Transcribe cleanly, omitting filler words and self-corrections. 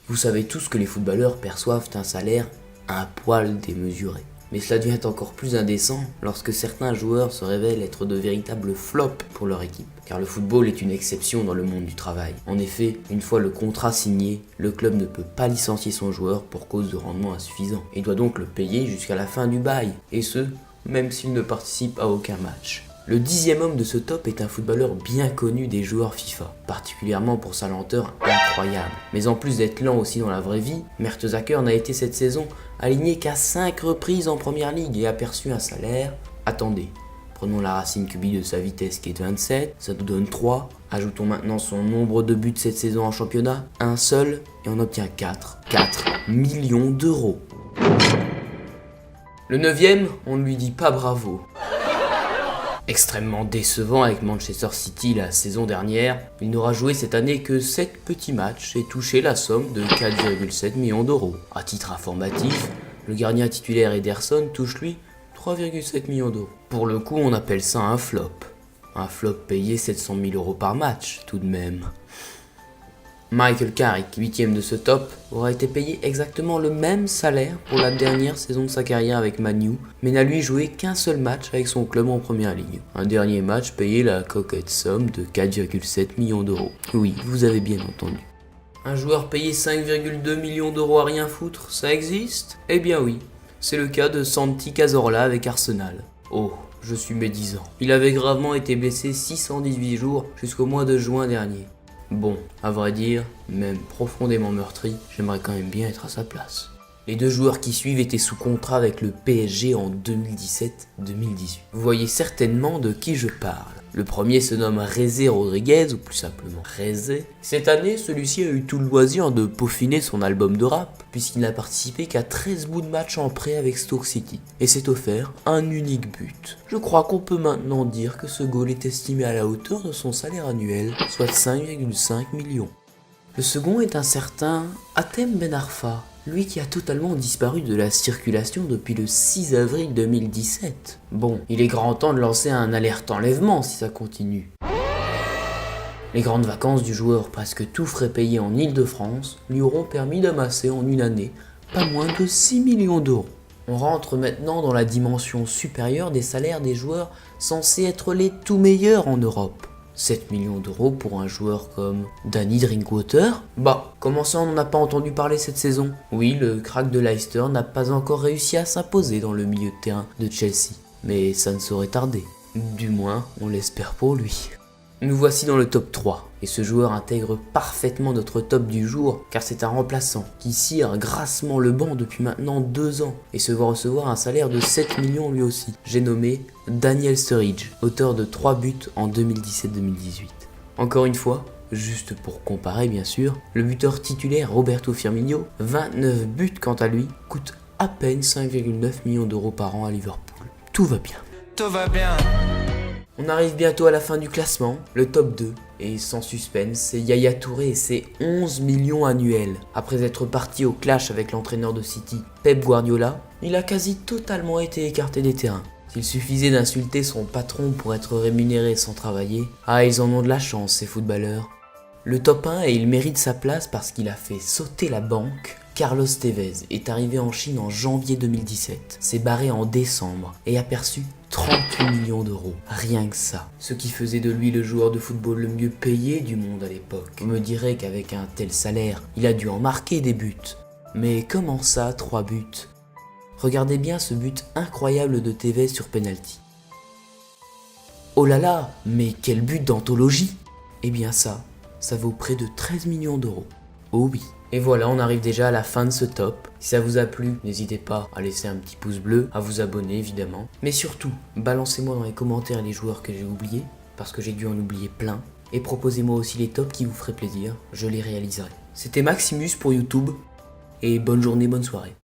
Vous savez tous que les footballeurs perçoivent un salaire un poil démesuré. Mais cela devient encore plus indécent lorsque certains joueurs se révèlent être de véritables flops pour leur équipe. Car le football est une exception dans le monde du travail. En effet, une fois le contrat signé, le club ne peut pas licencier son joueur pour cause de rendement insuffisant. Il doit donc le payer jusqu'à la fin du bail, et ce, même s'il ne participe à aucun match. Le 10e homme de ce top est un footballeur bien connu des joueurs FIFA, particulièrement pour sa lenteur incroyable. Mais en plus d'être lent aussi dans la vraie vie, Mertesacker n'a été cette saison aligné qu'à 5 reprises en première ligue et a perçu un salaire. Attendez, prenons la racine cubique de sa vitesse qui est de 27, ça nous donne 3. Ajoutons maintenant son nombre de buts cette saison en championnat, un seul, et on obtient 4. 4 millions d'euros. Le 9e, on ne lui dit pas bravo. Extrêmement décevant avec Manchester City la saison dernière, il n'aura joué cette année que 7 petits matchs et touché la somme de 4,7 millions d'euros. À titre informatif, le gardien titulaire Ederson touche lui 3,7 millions d'euros. Pour le coup, on appelle ça un flop. Un flop payé 700 000 euros par match, tout de même. Michael Carrick, 8e de ce top, aura été payé exactement le même salaire pour la dernière saison de sa carrière avec Man U, mais n'a lui joué qu'un seul match avec son club en première ligue. Un dernier match payé la coquette somme de 4,7 millions d'euros. Oui, vous avez bien entendu. Un joueur payé 5,2 millions d'euros à rien foutre, ça existe? Eh bien oui, c'est le cas de Santi Cazorla avec Arsenal. Oh, je suis médisant. Il avait gravement été blessé 618 jours jusqu'au mois de juin dernier. Bon, à vrai dire, même profondément meurtri, j'aimerais quand même bien être à sa place. Les deux joueurs qui suivent étaient sous contrat avec le PSG en 2017-2018. Vous voyez certainement de qui je parle. Le premier se nomme Rezé Rodriguez, ou plus simplement Rezé. Cette année, celui-ci a eu tout le loisir de peaufiner son album de rap, puisqu'il n'a participé qu'à 13 bouts de match en prêt avec Stoke City, et s'est offert un unique but. Je crois qu'on peut maintenant dire que ce goal est estimé à la hauteur de son salaire annuel, soit 5,5 millions. Le second est un certain Hatem Ben Arfa, lui qui a totalement disparu de la circulation depuis le 6 avril 2017. Bon, il est grand temps de lancer un alerte enlèvement si ça continue. Les grandes vacances du joueur, presque tout frais payé en Île-de-France, lui auront permis d'amasser en une année pas moins de 6 millions d'euros. On rentre maintenant dans la dimension supérieure des salaires des joueurs censés être les tout meilleurs en Europe. 7 millions d'euros pour un joueur comme Danny Drinkwater? Bah, comment ça on n'en a pas entendu parler cette saison? Oui, le crack de Leicester n'a pas encore réussi à s'imposer dans le milieu de terrain de Chelsea. Mais ça ne saurait tarder. Du moins, on l'espère pour lui. Nous voici dans le top 3, et ce joueur intègre parfaitement notre top du jour, car c'est un remplaçant qui cire grassement le banc depuis maintenant 2 ans, et se voit recevoir un salaire de 7 millions lui aussi. J'ai nommé Daniel Sturridge, auteur de 3 buts en 2017-2018. Encore une fois, juste pour comparer bien sûr, le buteur titulaire Roberto Firmino, 29 buts quant à lui, coûte à peine 5,9 millions d'euros par an à Liverpool. Tout va bien. Tout va bien. On arrive bientôt à la fin du classement, le top 2. Et sans suspense, c'est Yaya Touré et ses 11 millions annuels. Après être parti au clash avec l'entraîneur de City, Pep Guardiola, il a quasi totalement été écarté des terrains. S'il suffisait d'insulter son patron pour être rémunéré sans travailler, ah ils en ont de la chance ces footballeurs. Le top 1 et il mérite sa place parce qu'il a fait sauter la banque. Carlos Tevez est arrivé en Chine en janvier 2017, s'est barré en décembre et a perçu 38 millions d'euros, rien que ça. Ce qui faisait de lui le joueur de football le mieux payé du monde à l'époque. Vous me direz qu'avec un tel salaire, il a dû en marquer des buts. Mais comment ça, 3 buts? Regardez bien ce but incroyable de Tevez sur penalty. Oh là là, mais quel but d'anthologie! Eh bien ça vaut près de 13 millions d'euros. Oh oui. Et voilà, on arrive déjà à la fin de ce top. Si ça vous a plu, n'hésitez pas à laisser un petit pouce bleu, à vous abonner évidemment. Mais surtout, balancez-moi dans les commentaires les joueurs que j'ai oubliés, parce que j'ai dû en oublier plein. Et proposez-moi aussi les tops qui vous feraient plaisir, je les réaliserai. C'était Maximus pour YouTube, et bonne journée, bonne soirée.